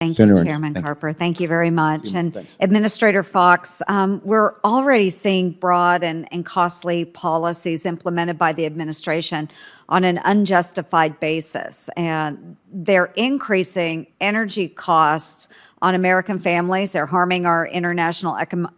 Thank Senator you, Ernst, Chairman thank you. Carper. Thank you very much. And Thanks. Administrator Fox, we're already seeing broad and costly policies implemented by the administration on an unjustified basis. And they're increasing energy costs on American families. They're harming our international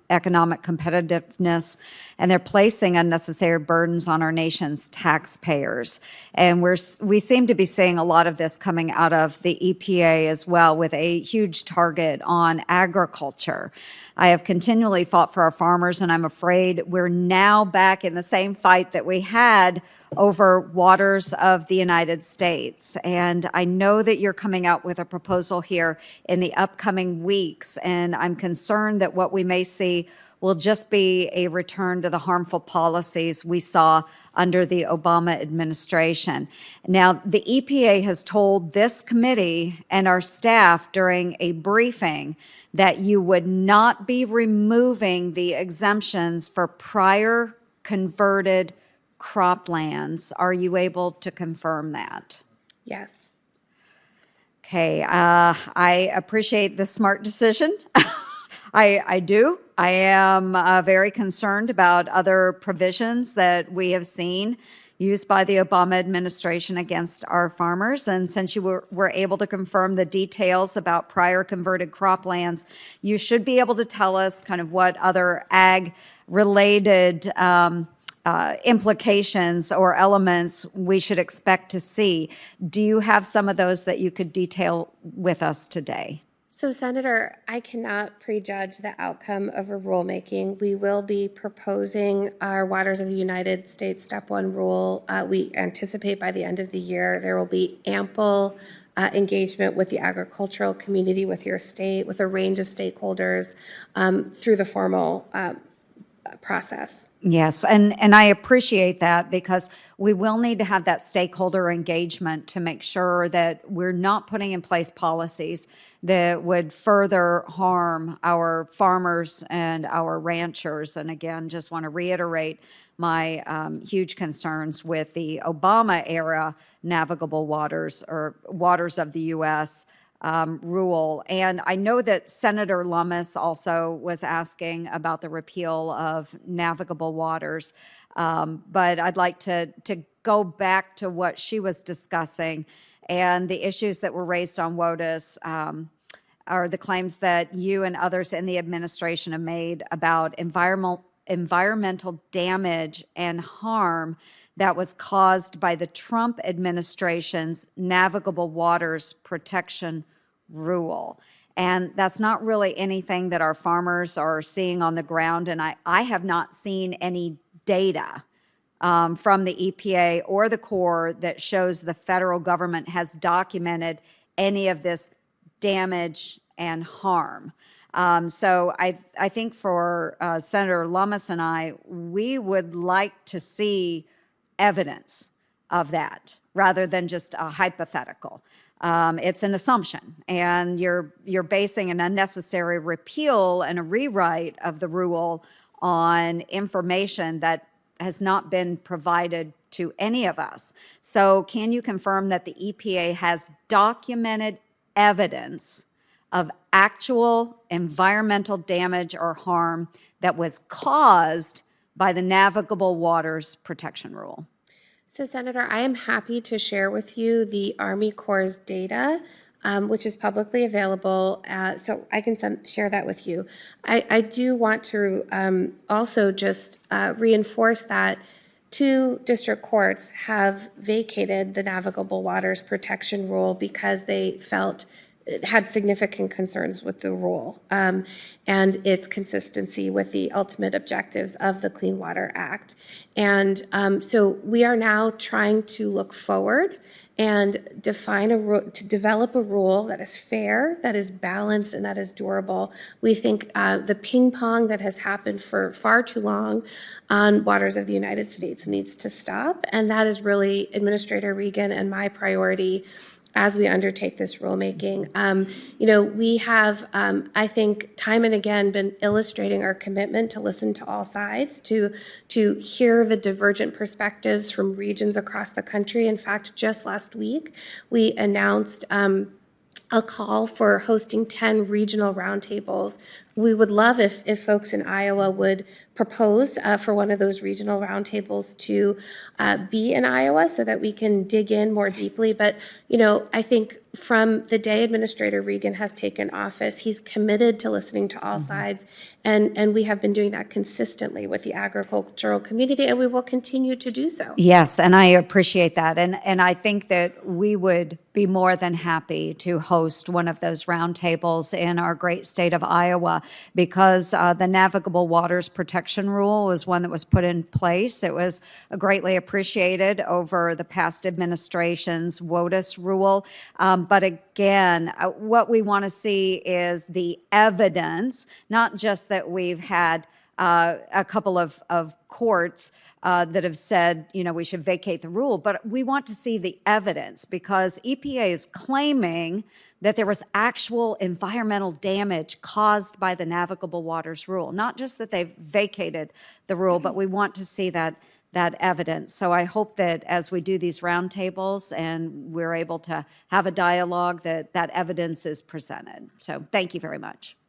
economic competitiveness, and they're placing unnecessary burdens on our nation's taxpayers. And we seem to be seeing a lot of this coming out of the EPA as well, with a huge target on agriculture. I have continually fought for our farmers, and I'm afraid we're now back in the same fight that we had over waters of the United States. And I know that you're coming out with a proposal here in the upcoming weeks, and I'm concerned that what we may see will just be a return to the harmful policies we saw under the Obama administration. Now, the EPA has told this committee and our staff during a briefing that you would not be removing the exemptions for prior converted croplands. Are you able to confirm that? Yes. Okay, I appreciate the smart decision. I do. I am very concerned about other provisions that we have seen used by the Obama administration against our farmers. And since you were able to confirm the details about prior converted croplands, you should be able to tell us kind of what other ag-related implications or elements we should expect to see. Do you have some of those that you could detail with us today? So, Senator, I cannot prejudge the outcome of a rulemaking. We will be proposing our Waters of the United States Step 1 rule. We anticipate by the end of the year there will be ample engagement with the agricultural community, with your state, with a range of stakeholders through the formal process. Yes, and I appreciate that, because we will need to have that stakeholder engagement to make sure that we're not putting in place policies that would further harm our farmers and our ranchers. And again, just want to reiterate my huge concerns with the Obama era navigable waters, or waters of the U.S. Rule. And I know that Senator Lummis also was asking about the repeal of navigable waters, but I'd like to go back to what she was discussing, and the issues that were raised on WOTUS are the claims that you and others in the administration have made about environmental damage and harm that was caused by the Trump administration's Navigable Waters Protection Rule. And that's not really anything that our farmers are seeing on the ground. And I have not seen any data from the EPA or the Corps that shows the federal government has documented any of this damage and harm. So I think for Senator Lummis and I, we would like to see evidence of that rather than just a hypothetical. It's an assumption, and you're basing an unnecessary repeal and a rewrite of the rule on information that has not been provided to any of us. So can you confirm that the EPA has documented evidence of actual environmental damage or harm that was caused by the Navigable Waters Protection Rule? So, Senator, I am happy to share with you the Army Corps' data, which is publicly available, so I can share that with you. I do want to also just reinforce that 2 district courts have vacated the Navigable Waters Protection Rule because they felt it had significant concerns with the rule and its consistency with the ultimate objectives of the Clean Water Act. And so we are now trying to look forward and to develop a rule that is fair, that is balanced, and that is durable. We think the ping pong that has happened for far too long on waters of the United States needs to stop. And that is really Administrator Regan and my priority as we undertake this rulemaking. We have, I think, time and again been illustrating our commitment to listen to all sides, to hear the divergent perspectives from regions across the country. In fact, just last week, we announced a call for hosting 10 regional roundtables. We would love if folks in Iowa would propose for one of those regional roundtables to be in Iowa so that we can dig in more deeply. But, I think from the day Administrator Regan has taken office, he's committed to listening to all sides. And we have been doing that consistently with the agricultural community, and we will continue to do so. Yes, and I appreciate that. And I think that we would be more than happy to host one of those roundtables in our great state of Iowa, because the Navigable Waters Protection Rule was one that was put in place. It was greatly appreciated over the past administration's WOTUS rule. But again, what we want to see is the evidence, not just that we've had a couple of courts that have said, we should vacate the rule, but we want to see the evidence, because EPA is claiming that there was actual environmental damage caused by the Navigable Waters Rule. Not just that they've vacated the rule, but we want to see that evidence. So I hope that as we do these roundtables and we're able to have a dialogue, that evidence is presented. So thank you very much.